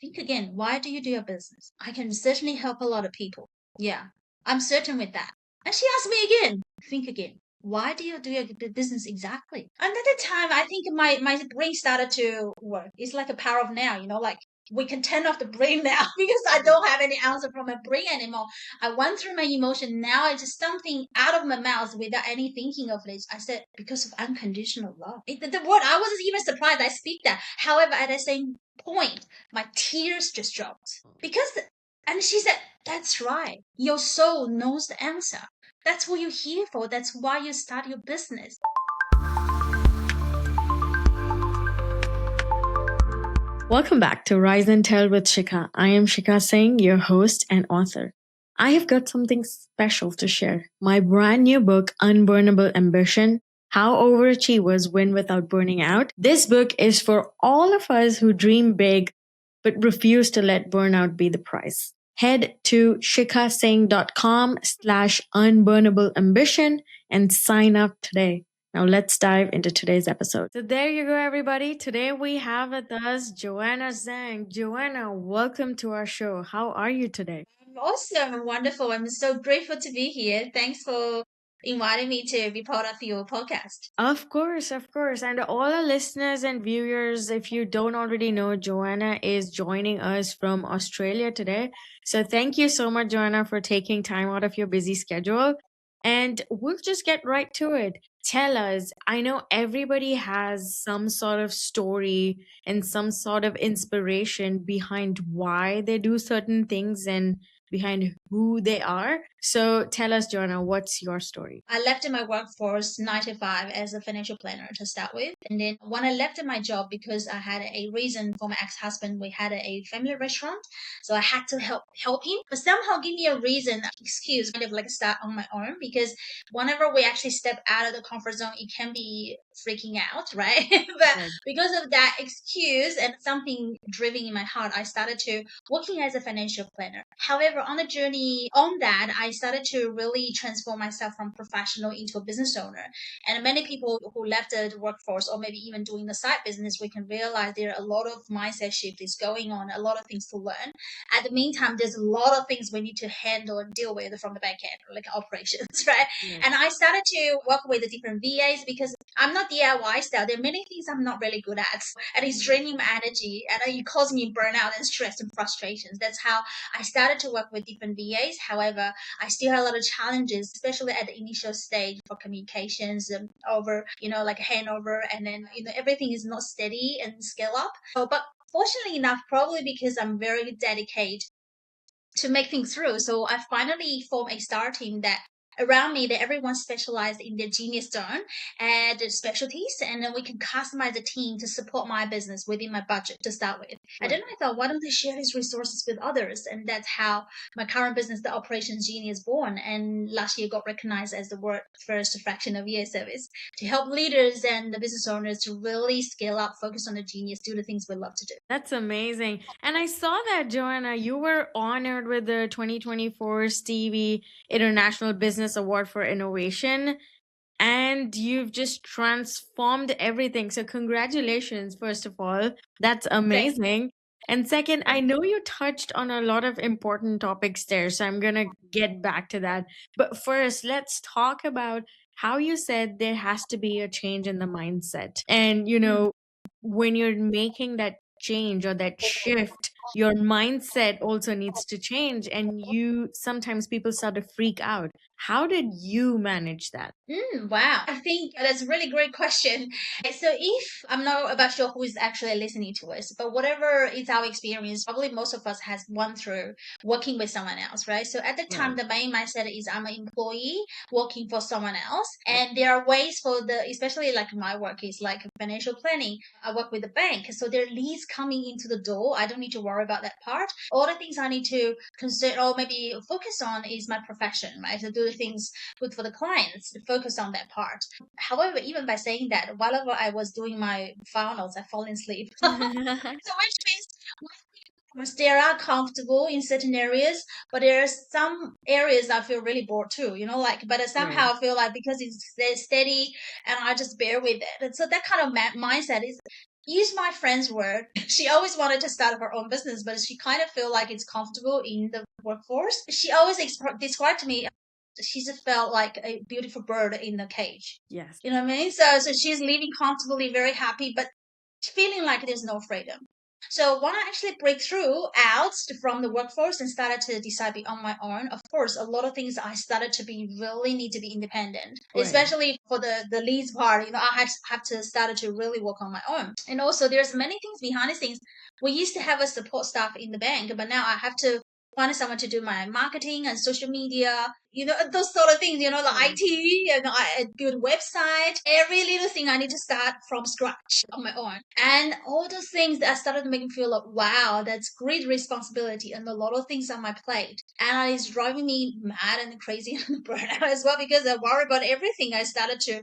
think again. Why do you do your business? I can certainly help a lot of people. Yeah, I'm certain with that. And she asked me again, think again. Why do you do your business exactly? And at the time, I think my brain started to work. It's like a power of now, like we can turn off the brain now because I don't have any answer from my brain anymore. I went through my emotion. Now it's just something out of my mouth without any thinking of this. I said, because of unconditional love. The word, I wasn't even surprised I speak that. However, at the same point, my tears just dropped. And she said, that's right. Your soul knows the answer. That's what you're here for. That's why you start your business. Welcome back to Rise and Tell with Shikha. I am Shikha Singh, your host and author. I have got something special to share. My brand new book, Unburnable Ambition, How Overachievers Win Without Burning Out. This book is for all of us who dream big but refuse to let burnout be the price. Head to shikhasingh.com/unburnable ambition and sign up today. Now let's dive into today's episode. So there you go, everybody. Today we have with us Joanna Zhang. Joanna, welcome to our show. How are you today? Awesome, wonderful. I'm so grateful to be here. Thanks for inviting me to be part of your podcast. Of course, of course. And all our listeners and viewers, if you don't already know, Joanna is joining us from Australia today. So thank you so much, Joanna, for taking time out of your busy schedule. And we'll just get right to it. Tell us, I know everybody has some sort of story and some sort of inspiration behind why they do certain things and behind who they are. So tell us, Joanna, what's your story? I left my workforce 9 to 5 as a financial planner to start with. And then when I left my job, because I had a reason for my ex-husband, we had a family restaurant. So I had to help him, but somehow give me a reason, excuse, kind of like start on my own, because whenever we actually step out of the comfort zone, it can be freaking out, right? But Right. because of that excuse and something driven in my heart, I started to working as a financial planner. However, on the journey on that, I started to really transform myself from professional into a business owner. And many people who left the workforce or maybe even doing the side business, we can realize there are a lot of mindset shift is going on, a lot of things to learn. At the meantime, there's a lot of things we need to handle and deal with from the back end, like operations, right? Yeah. And I started to work with the different VAs because I'm not DIY style. There are many things I'm not really good at, and it's draining my energy, and it causes me burnout and stress and frustrations. That's how I started to work with different VAs. However, I still had a lot of challenges, especially at the initial stage for communications and over, like handover, and then everything is not steady and scale up. But fortunately enough, probably because I'm very dedicated to make things through. So I finally formed a star team that around me that everyone specialized in their genius zone and their specialties, and then we can customize the team to support my business within my budget to start with. And then I thought, why don't I share these resources with others? And that's how my current business, the Operations Genius, born. And last year got recognized as the world's first fractional year service to help leaders and the business owners to really scale up, focus on the genius, do the things we love to do. That's amazing. And I saw that, Joanna, you were honored with the 2024 Stevie International Business Award for Innovation, and you've just transformed everything. So, congratulations, first of all. That's amazing. And second, I know you touched on a lot of important topics there, so I'm going to get back to that. But first, let's talk about how you said there has to be a change in the mindset. And, when you're making that change or that shift, your mindset also needs to change. And sometimes people start to freak out. How did you manage that? Wow. I think that's a really great question. So if I'm not about sure who is actually listening to us, but whatever is our experience, probably most of us has gone through working with someone else, right? So at the time, the main mindset is I'm an employee working for someone else. And there are ways for especially like my work is like financial planning. I work with the bank. So there are leads coming into the door. I don't need to worry about that part. All the things I need to consider or maybe focus on is my profession, right? So do the things good for the clients, focus on that part. However, even by saying that, while I was doing my finals, I fall asleep. So which means they are comfortable in certain areas, but there are some areas I feel really bored too, but somehow I feel like because it's steady and I just bear with it. And so that kind of mindset is use my friend's word. She always wanted to start her own business, but she kind of feel like it's comfortable in the workforce. She always described to me she's felt like a beautiful bird in the cage. Yes. You know what I mean? So she's living comfortably, very happy, but feeling like there's no freedom. So when I actually break through out from the workforce and started to decide on my own, of course, a lot of things I started to be really need to be independent, Right. especially for the leads part. I had have to started to really work on my own. And also, there's many things behind the scenes. We used to have a support staff in the bank, but now I have to find someone to do my marketing and social media, those sort of things, the Right. IT, I build website, every little thing I need to start from scratch on my own. And all those things that started to make me feel like, wow, that's great responsibility and a lot of things on my plate. And it's driving me mad and crazy and burnout as well because I worry about everything. I started to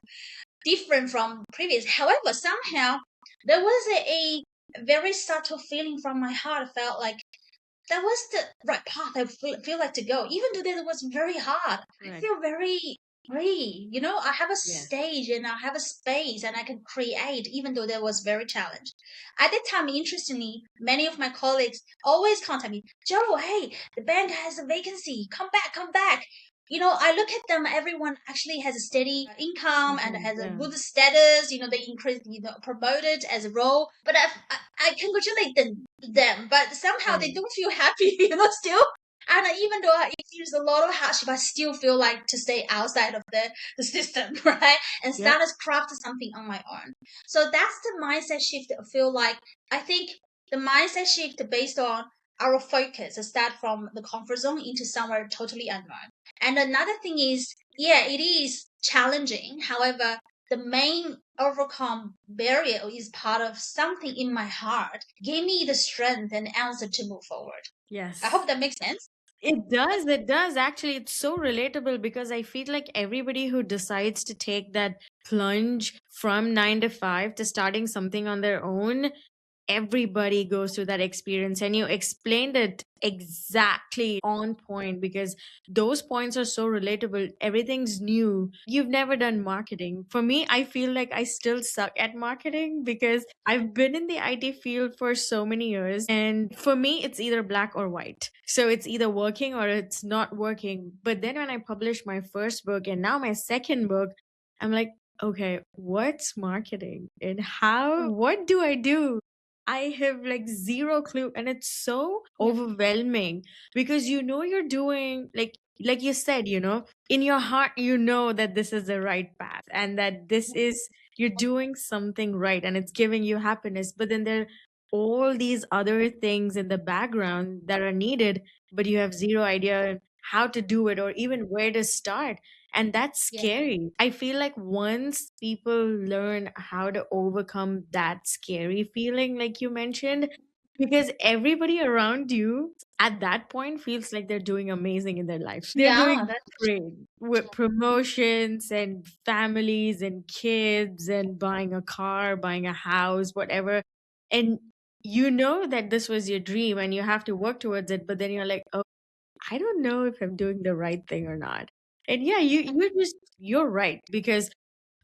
different from previous. However, somehow there was a very subtle feeling from my heart. I felt like that was the right path I feel like to go. Even though that was very hard, I Right. feel very free. I have a Yes. stage and I have a space and I can create, even though that was very challenged. At that time, interestingly, many of my colleagues always contact me, Joe, hey, the bank has a vacancy. Come back, come back. I look at them, everyone actually has a steady income and Mhm. has a Yeah. good status, they increase, promoted as a role. But I congratulate them, but somehow they Right. don't feel happy, still. And even though it feels a lot of hardship, I still feel like to stay outside of the system, right? And Yep. start to craft something on my own. So that's the mindset shift. I feel like I think the mindset shift based on our focus start from the comfort zone into somewhere totally unknown. And another thing is, yeah, it is challenging. However, the main overcome barrier is part of something in my heart gave me the strength and answer to move forward. I Yes. hope that makes sense. It does. It does. Actually, it's so relatable because I feel like everybody who decides to take that plunge from 9 to 5 to starting something on their own, everybody goes through that experience, and you explained it exactly on point because those points are so relatable. Everything's new. You've never done marketing. For me, I feel like I still suck at marketing because I've been in the IT field for so many years, and for me it's either black or white. So it's either working or it's not working. But then when I published my first book and now my second book, I'm like, okay, what's marketing and how, what do I do? I have like zero clue, and it's so Yeah. overwhelming because you're doing like you said, in your heart you know that this is the right path and that this is, you're doing something right and it's giving you happiness, but then there are all these other things in the background that are needed, but you have zero idea how to do it or even where to start. And that's Yeah. scary. I feel like once people learn how to overcome that scary feeling, like you mentioned, because everybody around you at that point feels like they're doing amazing in their life. They're Yeah, doing great with promotions and families and kids and buying a car, buying a house, whatever. And you know that this was your dream and you have to work towards it, but then you're like, oh, I don't know if I'm doing the right thing or not. And yeah, you're right because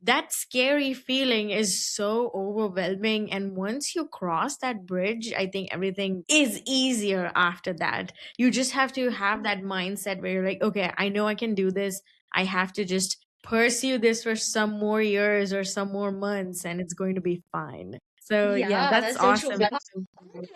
that scary feeling is so overwhelming, and once you cross that bridge, I think everything is easier after that. You just have to have that mindset where you're like, okay, I know I can do this. I have to just pursue this for some more years or some more months and it's going to be fine. So yeah, yeah, that's that's so true. awesome.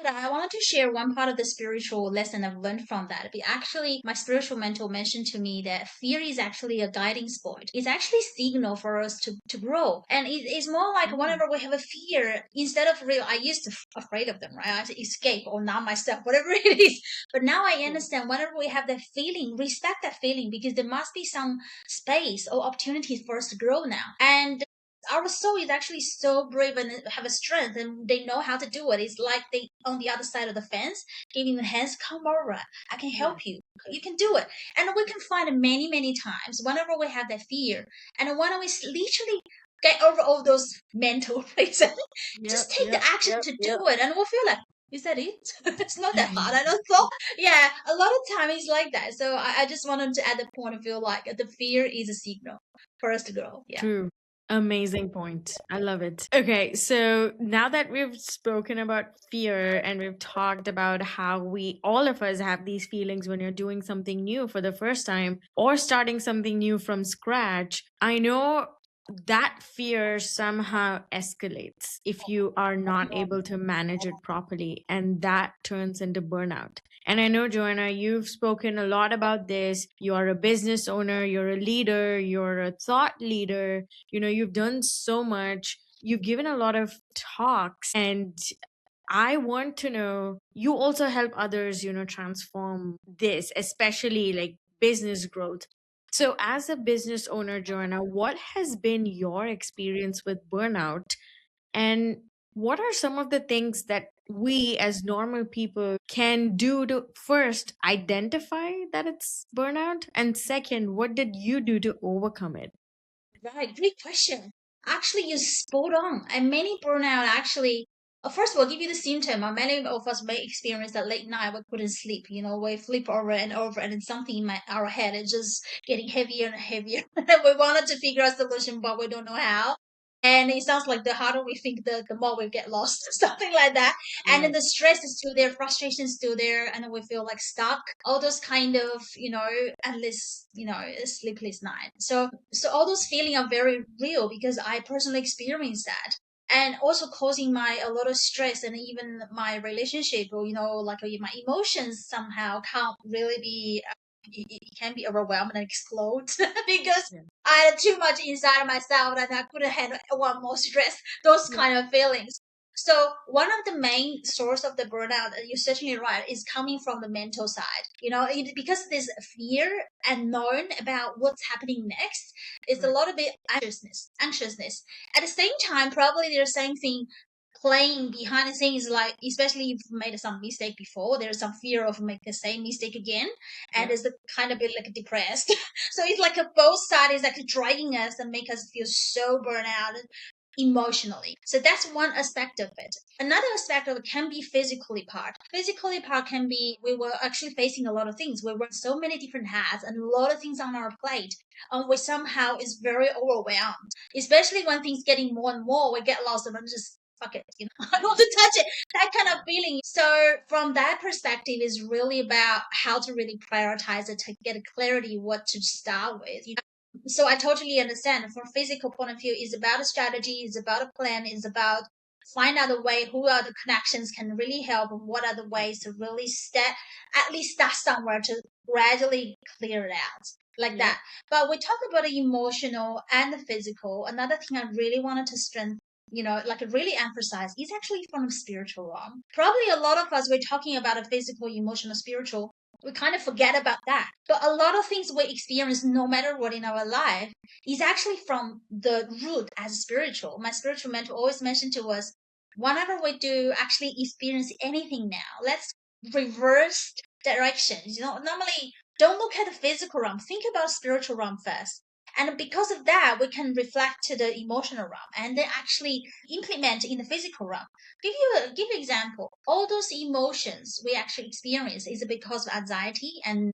I wanted to share one part of the spiritual lesson I've learned from that. Actually, my spiritual mentor mentioned to me that fear is actually a guiding spot. It's actually a signal for us to grow. And it's more like Mm, whenever we have a fear, instead of real, I used to afraid of them, right? I had to escape or numb myself, whatever it is. But now I yeah. understand whenever we have that feeling, respect that feeling because there must be some space or opportunities for us to grow now. And our soul is actually so brave and have a strength and they know how to do it. It's like they on the other side of the fence giving the hands, come over, I can Yeah. help you, you can do it. And we can find it many times whenever we have that fear and when we literally get over all those mental places, just Yep. take the Yep. action to do it and we'll feel like, is that it? It's not that hard. I don't thought. Yeah, a lot of time it's like that. So I just wanted to add the point of view like the fear is a signal for us to grow. Yeah. True. Amazing point. I love it. Okay, so now that we've spoken about fear and we've talked about how we, all of us, have these feelings when you're doing something new for the first time or starting something new from scratch, I know that fear somehow escalates if you are not able to manage it properly, and that turns into burnout. And I know, Joanna, you've spoken a lot about this. You are a business owner, you're a leader, you're a thought leader. You've done so much, you've given a lot of talks, and I want to know, you also help others, transform this, especially like business growth. So as a business owner, Joanna, what has been your experience with burnout, and what are some of the things that we as normal people can do to first identify that it's burnout, and second, what did you do to overcome it? Right, great question. Actually, you're spot on. And many burnout actually, first of all, give you the symptom. Many of us may experience that late night we couldn't sleep. We flip over, and then something in our head is just getting heavier and heavier. We wanted to figure out a solution, but we don't know how. And it sounds like the harder we think, the more we get lost, something like that. And then Right. the stress is still there, frustration is still there, and then we feel like stuck. All those kind of, endless, sleepless night. So all those feelings are very real because I personally experienced that. And also causing my a lot of stress, and even my relationship, or like my emotions somehow can't really be it can be overwhelmed and explode because Yeah. I had too much inside myself and I couldn't handle one more stress, those Yeah. kind of feelings. So one of the main source of the burnout, you're certainly right, is coming from the mental side. Because there's fear and known about what's happening next, it's a Right. lot of bit anxiousness. At the same time, probably there's same thing playing behind the scenes, like especially if you've made some mistake before, there's some fear of making the same mistake again, and Yeah. it's a kind of bit like depressed. So it's like a both sides is like dragging us and make us feel so burnt out emotionally. So that's one aspect of it. Another aspect of it can be physically part. Physically part can be we were actually facing a lot of things. We wear so many different hats and a lot of things on our plate. And we somehow is very overwhelmed. Especially when things getting more and more, we get lost and I'm just fuck it, I don't want to touch it. That kind of feeling. So from that perspective is really about how to really prioritize it to get a clarity what to start with. So I totally understand. From physical point of view, it's about a strategy, it's about a plan, it's about find out a way who are the connections can really help and what are the ways to really at least start somewhere to gradually clear it out like Yeah. that. But we talk about the emotional and the physical. Another thing I really wanted to strengthen, like really emphasize is actually from the spiritual realm. Probably a lot of us, we're talking about a physical, emotional, spiritual, we kind of forget about that. But a lot of things we experience, no matter what in our life, is actually from the root as spiritual. My spiritual mentor always mentioned to us, whenever we do actually experience anything now, let's reverse directions. Normally don't look at the physical realm. Think about spiritual realm first. And because of that, we can reflect to the emotional realm and then actually implement in the physical realm. Give you an example. All those emotions we actually experience is because of anxiety and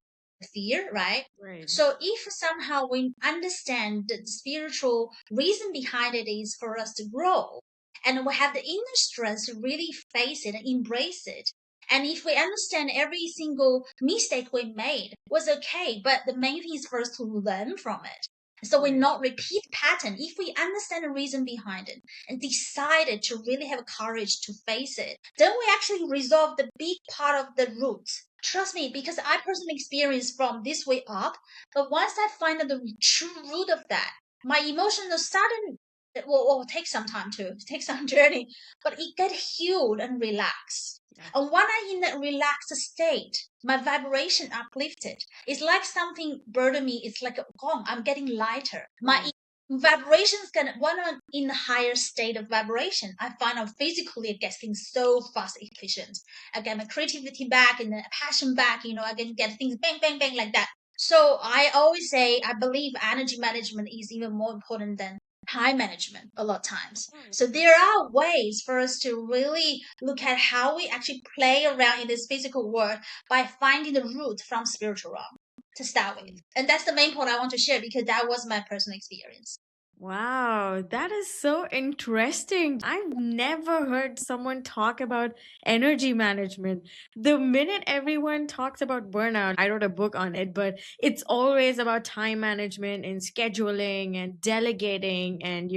fear, right? Right. So if somehow we understand the spiritual reason behind it is for us to grow, and we have the inner strength to really face it and embrace it. And if we understand every single mistake we made was okay, but the main thing is for us to learn from it. So we Right. not repeat pattern. If we understand the reason behind it and decided to really have courage to face it, then we actually resolve the big part of the root. Trust me, because I personally experienced from this way up, but once I find out the true root of that, my emotional sudden will take some time to take some journey, but it get healed and relaxed. Yeah. And when I'm in that relaxed state, my vibration uplifted. It's like something burden me. It's like a gong. I'm getting lighter. My Right. vibrations can when I'm in a higher state of vibration, I find out physically it gets things so fast, efficient. I get my creativity back and the passion back. I can get things bang, bang, bang like that. So I always say I believe energy management is even more important than time management a lot of times. Right. So there are ways for us to really look at how we actually play around in this physical world by finding the root from spiritual realm to start with. And that's the main point I want to share because that was my personal experience. Wow, that is so interesting. I've never heard someone talk about energy management. The minute everyone talks about burnout, I wrote a book on it, but it's always about time management and scheduling and delegating and,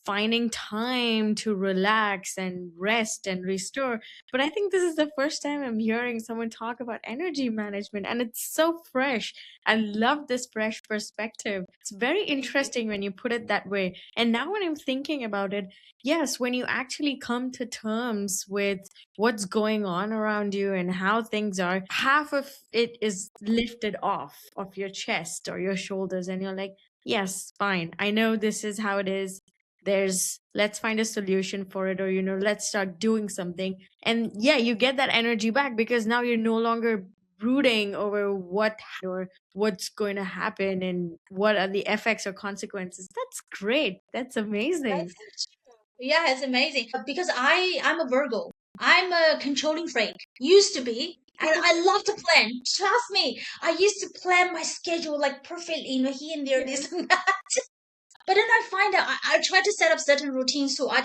finding time to relax and rest and restore. But I think this is the first time I'm hearing someone talk about energy management, and it's so fresh. I love this fresh perspective. It's very Thank you. interesting when you put it that way. And now, when I'm thinking about it, yes, when you actually come to terms with what's going on around you and how things are, half of it is lifted off of your chest or your shoulders, and you're like, yes, fine. I know this is how it is. Let's find a solution for it, or, let's start doing something. And yeah, you get that energy back because now you're no longer brooding over what or what's going to happen and what are the effects or consequences. That's great. That's amazing. That's true. Yeah, it's amazing. Because I'm a Virgo. I'm a controlling freak. Used to be. And I love to plan. Trust me. I used to plan my schedule like perfectly, here and there, this Yes. and that. But then I find out I try to set up certain routines too. I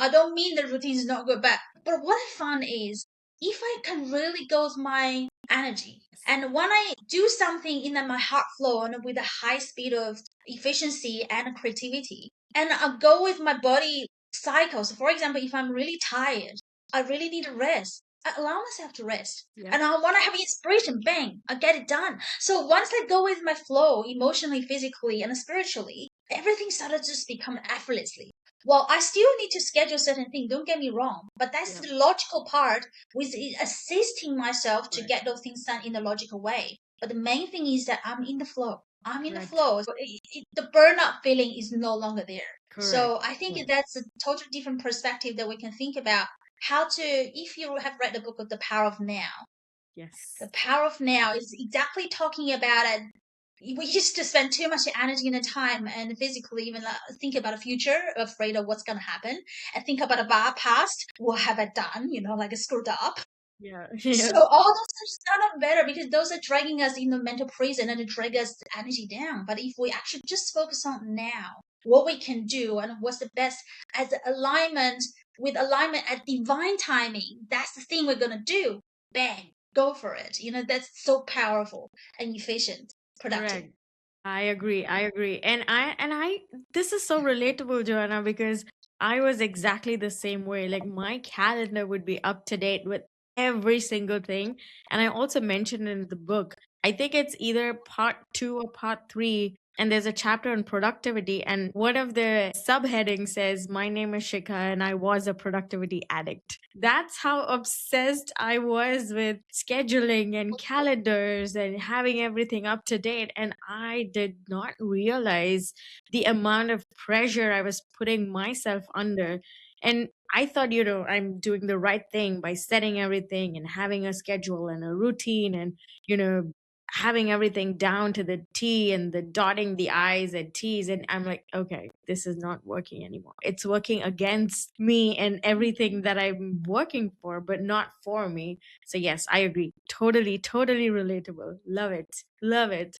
don't mean the routine is not good, but what I found is if I can really go with my energy and when I do something in my heart flow and with a high speed of efficiency and creativity, and I go with my body cycles. For example, if I'm really tired, I really need a rest. I allow myself to rest. Yep. And I want to have inspiration, bang, I get it done. So once I go with my flow emotionally, physically, and spiritually, everything started to just become effortlessly. Well, I still need to schedule certain things, don't get me wrong, but that's Yep. the logical part with assisting myself to Correct. get those things done in a logical way. But the main thing is that I'm in the flow. I'm in the Correct. flow. So the burnout feeling is no longer there. Correct. So I think Correct. that's a totally different perspective that we can think about how to, if you have read the book of The Power of Now, the Yes. power of now is exactly talking about it. We used to spend too much energy and time and physically even think about the future, afraid of what's going to happen, and think about the past. What have I done? Like screwed up. Yeah. So Yeah. all those things are not better because those are dragging us in the mental prison and drag us energy down. But if we actually just focus on now, what we can do and what's the best as alignment with alignment at divine timing, that's the thing we're gonna do. Bang, go for it. That's so powerful and efficient, productive. Correct. I agree. I agree. And I this is so relatable, Joanna, because I was exactly the same way. Like my calendar would be up to date with every single thing. And I also mentioned in the book, I think it's either part 2 or part 3, and there's a chapter on productivity, and one of the subheadings says, "My name is Shikha and I was a productivity addict." That's how obsessed I was with scheduling and calendars and having everything up to date. And I did not realize the amount of pressure I was putting myself under. And I thought, I'm doing the right thing by setting everything and having a schedule and a routine and, having everything down to the T and the dotting the I's and T's. And I'm like, okay, this is not working anymore. It's working against me and everything that I'm working for, but not for me. So, yes, I agree. Totally, totally relatable. Love it. Love it.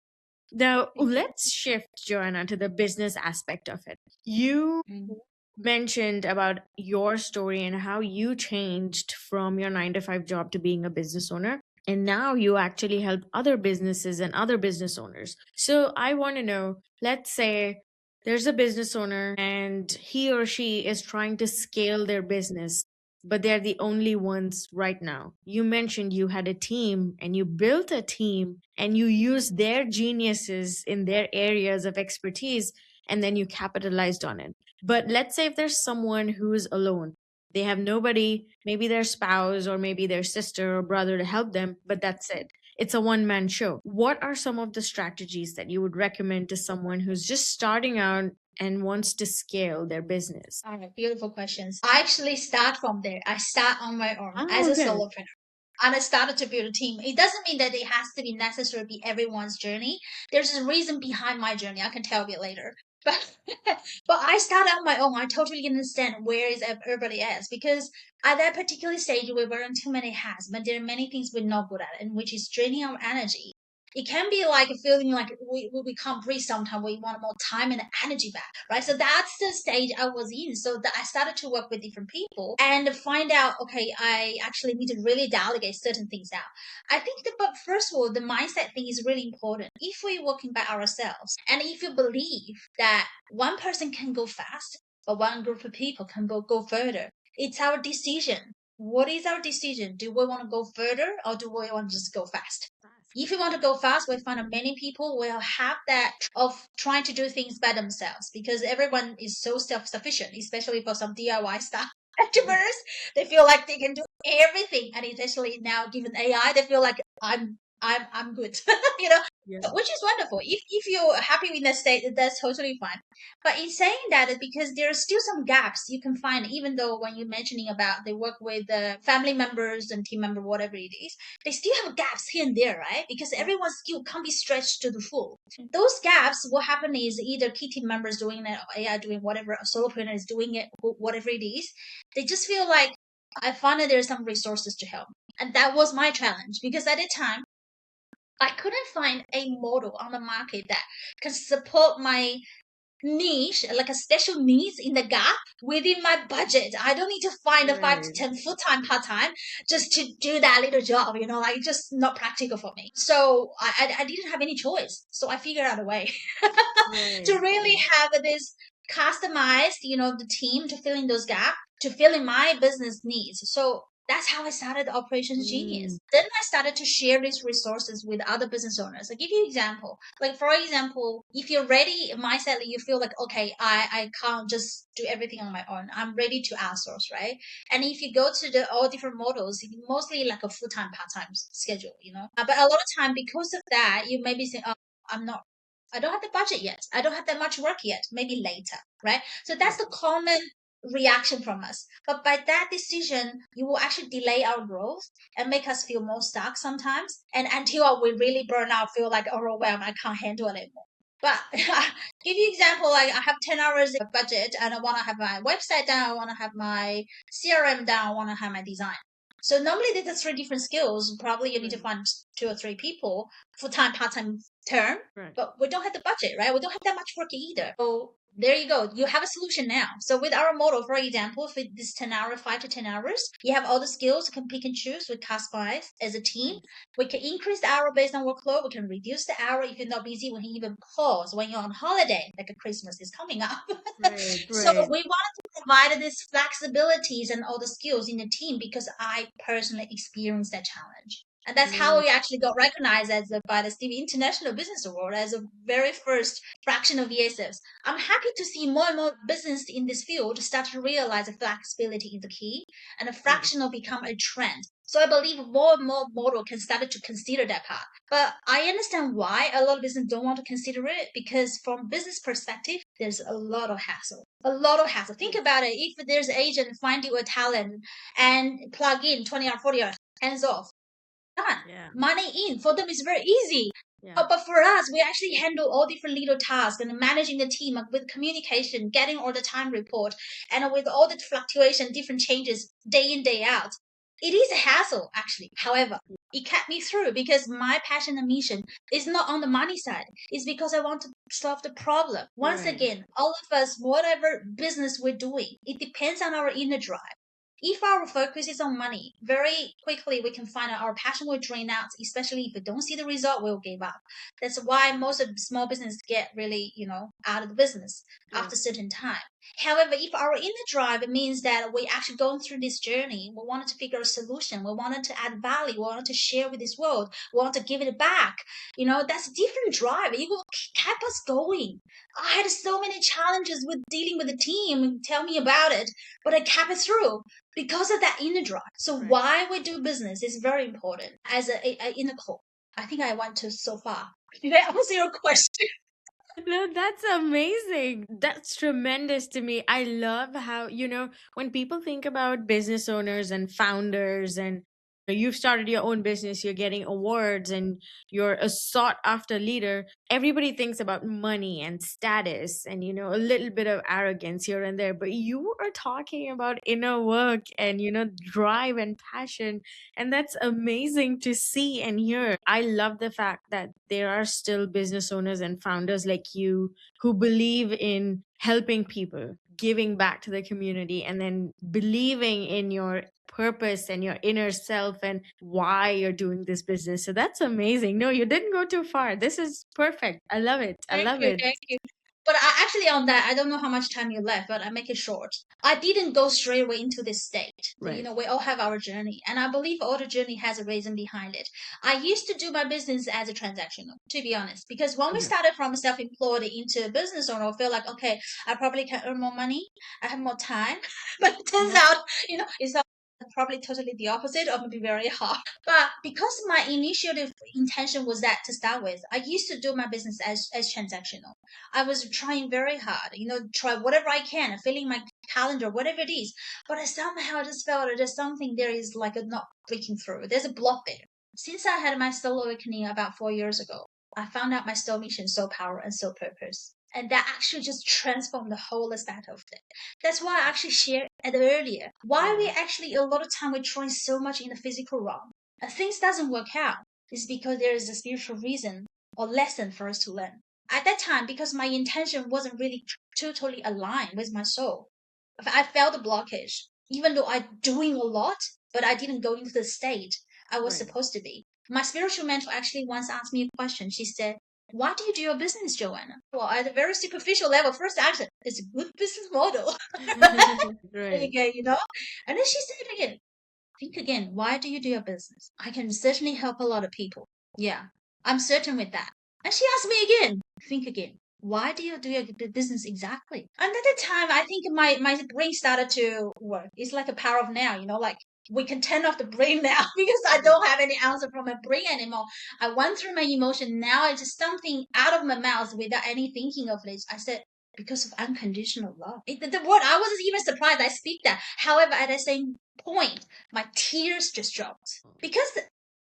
Now, Thank you. let's shift, Joanna, to the business aspect of it. You Mm. mentioned about your story and how you changed from your 9 to 5 job to being a business owner. And now you actually help other businesses and other business owners. So I want to know, let's say there's a business owner and he or she is trying to scale their business, but they're the only ones right now. You mentioned you had a team and you built a team and you used their geniuses in their areas of expertise, and then you capitalized on it. But let's say if there's someone who's alone, they have nobody, maybe their spouse or maybe their sister or brother to help them, but that's it. It's a one man show. What are some of the strategies that you would recommend to someone who's just starting out and wants to scale their business? All right, beautiful questions. I actually start from there. I start on my own as Oh, a okay. solopreneur. And I started to build a team. It doesn't mean that it has to be necessarily be everyone's journey. There's a reason behind my journey. I can tell you later. But but I started on my own. I totally understand where is everybody else because at that particular stage we're wearing too many hats, but there are many things we're not good at, and which is draining our energy. It can be like feeling like we can't breathe sometimes. We want more time and energy back, right? So that's the stage I was in. So that I started to work with different people and find out, okay, I actually need to really delegate certain things out. I think that, but first of all, the mindset thing is really important. If we're working by ourselves and if you believe that one person can go fast, but one group of people can go further, it's our decision. What is our decision? Do we want to go further or do we want to just go fast? If you want to go fast, we find that many people will have that of trying to do things by themselves because everyone is so self-sufficient, especially for some DIY stuff. Entrepreneurs, they feel like they can do everything, and especially now given AI, they feel like I'm good, you know, Yeah. which is wonderful. If you're happy with that state, that's totally fine. But in saying that, because there are still some gaps you can find, even though when you're mentioning about they work with family members and team member, whatever it is, they still have gaps here and there, right? Because everyone's skill can't be stretched to the full. Those gaps, what happen is either key team members doing it, or AI doing whatever, a solopreneur is doing it, whatever it is. They just feel like I found that there's some resources to help, and that was my challenge because at the time I couldn't find a model on the market that can support my niche, like a special needs in the gap within my budget. I don't need to find a 5 to 10 full time, part time just to do that little job, like just not practical for me. So I didn't have any choice. So I figured out a way to Right. really have this customized, the team to fill in those gaps, to fill in my business needs. So that's how I started Operations Mm. Genius. Then I started to share these resources with other business owners. I'll give you an example. Like, for example, if you're ready, mindset, you feel like, okay, I can't just do everything on my own. I'm ready to outsource, right? And if you go to the all different models, it's mostly like a full-time, part-time schedule, But a lot of time, because of that, you may be saying, oh, I'm not I don't have the budget yet. I don't have that much work yet. Maybe later, right? So that's the common reaction from us. But by that decision, you will actually delay our growth and make us feel more stuck sometimes. And until we really burn out, feel like overwhelmed, I can't handle it anymore. But give you example, like I have 10 hours budget and I want to have my website down. I want to have my CRM down. I want to have my design. So normally there's the three different skills. Probably you need to find 2 or 3 people, full-time, part-time term, Right. but we don't have the budget, right? We don't have that much work either. So there you go. You have a solution now. So with our model, for example, for this 10 hour, 5 to 10 hours, you have all the skills, you can pick and choose, we customize as a team. We can increase the hour based on workload. We can reduce the hour if you're not busy. We can even pause when you're on holiday, like a Christmas is coming up. Right. So Right. we wanted to provide these flexibilities and all the skills in the team because I personally experienced that challenge. And that's how Right. we actually got recognized by the Stevie International Business Award as the very first fractional VSFs. I'm happy to see more and more business in this field start to realize that flexibility is the key and a Right. fractional become a trend. So I believe more and more model can start to consider that part. But I understand why a lot of business don't want to consider it because from business perspective, there's a lot of hassle. A lot of hassle. Think about it. If there's an agent find you a talent and plug in 20 or 40 hours, hands off, done. Yeah. Money in. For them, it's very easy. Yeah. But for us, we actually handle all different little tasks and managing the team with communication, getting all the time report, and with all the fluctuation, different changes day in, day out. It is a hassle, actually. However, it kept me through because my passion and mission is not on the money side. It's because I want to solve the problem. Once Right. again, all of us, whatever business we're doing, it depends on our inner drive. If our focus is on money, very quickly we can find out our passion will drain out, especially if we don't see the result, we'll give up. That's why most of the small business get really, out of the business Yeah. after a certain time. However, if our inner drive means that we actually going through this journey, we wanted to figure a solution, we wanted to add value, we wanted to share with this world, we want to give it back, that's a different drive. It will keep us going. I had so many challenges with dealing with the team. Tell me about it, but I kept it through because of that inner drive. So Right. why we do business is very important as a inner core. I think I went to so far. Did I answer your question? No, that's amazing. That's tremendous to me. I love how, when people think about business owners and founders and you've started your own business, you're getting awards, and you're a sought after leader. Everybody thinks about money and status and, a little bit of arrogance here and there. But you are talking about inner work and, drive and passion. And that's amazing to see and hear. I love the fact that there are still business owners and founders like you who believe in helping people, giving back to the community, and then believing in your purpose and your inner self and why you're doing this business. So that's amazing. No, you didn't go too far. This is perfect. I love it. I Thank love you, it. thank you. But I actually on that, I don't know how much time you left, but I make it short. I didn't go straight away into this state. Right. We all have our journey, and I believe all the journey has a reason behind it. I used to do my business as a transactional, to be honest, because when we Mhm. started from self-employed into a business owner, I feel like, okay, I probably can earn more money, I have more time, but it turns out, it's probably totally the opposite, or maybe very hard. But because my initial intention was that to start with, I used to do my business as transactional. I was trying very hard, try whatever I can, filling my calendar, whatever it is. But I somehow just felt that there's something there is like a not breaking through. There's a block there. Since I had my soul awakening about 4 years ago, I found out my soul mission, soul power, and soul purpose. And that actually just transformed the whole aspect of it. That's why I actually shared it earlier. Why we actually, a lot of time, we're trying so much in the physical realm. And things doesn't work out is because there is a spiritual reason or lesson for us to learn. At that time, because my intention wasn't really totally aligned with my soul, I felt a blockage. Even though I'm doing a lot, but I didn't go into the state I was Right. supposed to be. My spiritual mentor actually once asked me a question. She said, "Why do you do your business, Joanna?" Well, at a very superficial level, first answer, it's a good business model. Right. Okay, And then she said again, think again, why do you do your business? I can certainly help a lot of people. Yeah, I'm certain with that. And she asked me again, think again, why do you do your business exactly? And at the time, I think my brain started to work. It's like a power of now, like we can turn off the brain now because I don't have any answer from my brain anymore. I went through my emotion. Now it's just something out of my mouth without any thinking of this. I said, because of unconditional love. The word, I wasn't even surprised I speak that. However, at the same point, my tears just dropped.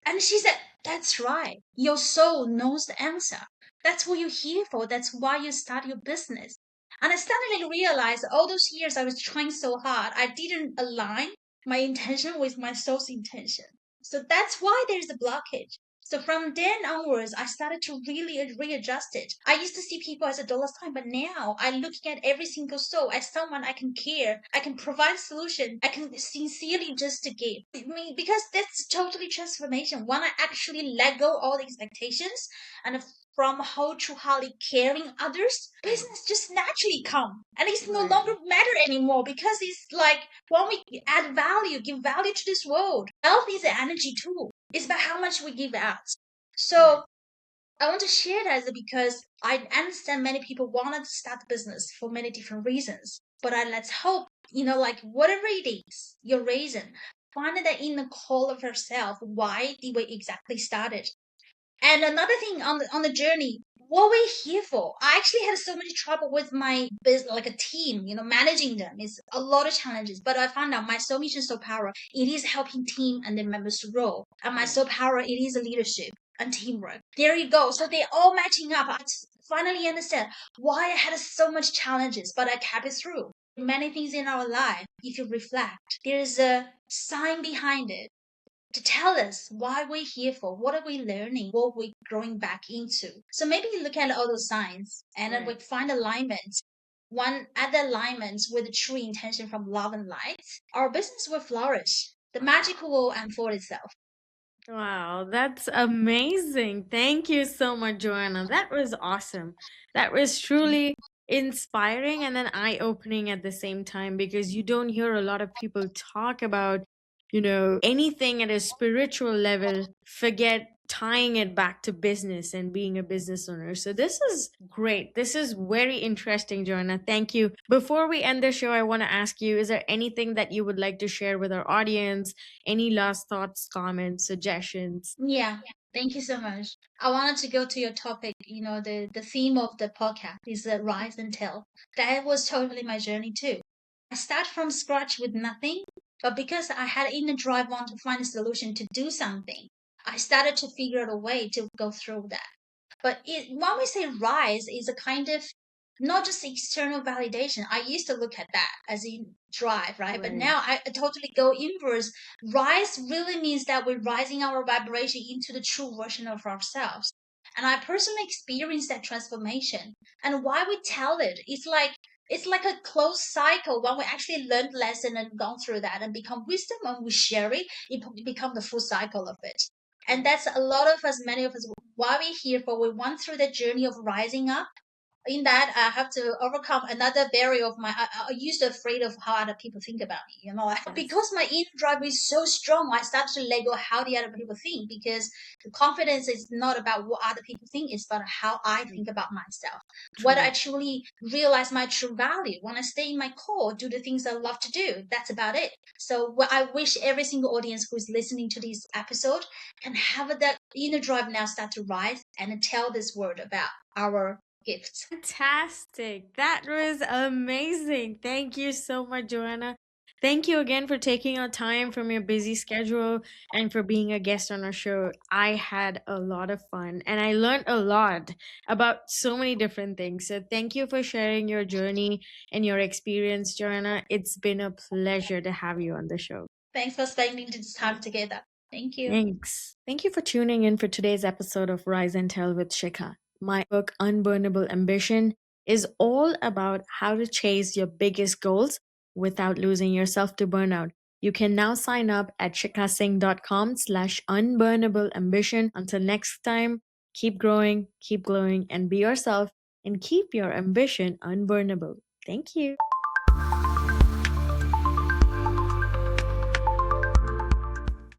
And she said, that's right. Your soul knows the answer. That's what you're here for. That's why you start your business. And I suddenly realized all those years I was trying so hard, I didn't align my intention with my soul's intention. So that's why there's a blockage. So from then onwards, I started to really readjust it. I used to see people as a dollar sign, but now I'm looking at every single soul as someone I can care, I can provide solution, I can sincerely just to give. I mean, because that's totally transformation. When I actually let go all the expectations and from wholeheartedly caring others, business just naturally come. And it's no Right. longer matter anymore because it's like when we add value, give value to this world. Health is an energy too. It's about how much we give out. Right. So I want to share that because I understand many people wanted to start the business for many different reasons. But let's hope, like whatever it is, your reason, find that inner call of yourself. Why did we exactly start it? And another thing on the journey, what we're here for. I actually had so much trouble with my business, like a team, managing them is a lot of challenges. But I found out my soul mission, soul power, it is helping team and their members to grow. And my Right. soul power, it is a leadership and teamwork. There you go. So they're all matching up. I finally understand why I had so much challenges, but I kept it through. Many things in our life, if you reflect, there's a sign behind it to tell us why we're here for, what are we learning, what we're growing back into. So maybe look at all those signs and then we Right. find alignment. One other alignments with the true intention from love and light, our business will flourish. The magic will unfold itself. Wow, that's amazing. Thank you so much, Joanna. That was awesome. That was truly inspiring and then eye-opening at the same time because you don't hear a lot of people talk about, anything at a spiritual level, forget tying it back to business and being a business owner. So this is great. This is very interesting, Joanna. Thank you. Before we end the show, I want to ask you, is there anything that you would like to share with our audience? Any last thoughts, comments, suggestions? Yeah, thank you so much. I wanted to go to your topic. The theme of the podcast is rise and tell. That was totally my journey too. I start from scratch with nothing But because I had inner drive on to find a solution to do something, I started to figure out a way to go through that. But when we say rise, is a kind of not just external validation. I used to look at that as in drive, right? But Right. now I totally go inverse. Rise really means that we're rising our vibration into the true version of ourselves. And I personally experienced that transformation. And why we tell it, it's like a closed cycle. When we actually learned lesson and gone through that and become wisdom and we share it, it become the full cycle of it. And that's a lot of us, many of us, why we're here for. We went through the journey of rising up. In that, I have to overcome another barrier of my. I used to afraid of how other people think about me. Yes. Because my inner drive is so strong, I started to let go how the other people think. Because the confidence is not about what other people think; it's about how I think about myself. What I True. truly realize my true value when I stay in my core, do the things I love to do. That's about it. So, what I wish every single audience who is listening to this episode can have that inner drive now start to rise and tell this world about our gifts. Fantastic. That was amazing. Thank you so much, Joanna. Thank you again for taking your time from your busy schedule and for being a guest on our show. I had a lot of fun and I learned a lot about so many different things. So, thank you for sharing your journey and your experience, Joanna. It's been a pleasure to have you on the show. Thanks for spending this time together. Thank you. Thanks. Thank you for tuning in for today's episode of Rise and Tell with Shikha. My book, Unburnable Ambition, is all about how to chase your biggest goals without losing yourself to burnout. You can now sign up at shikasing.com/unburnable ambition. Until next time, keep growing, keep glowing, and be yourself, and keep your ambition unburnable. Thank you.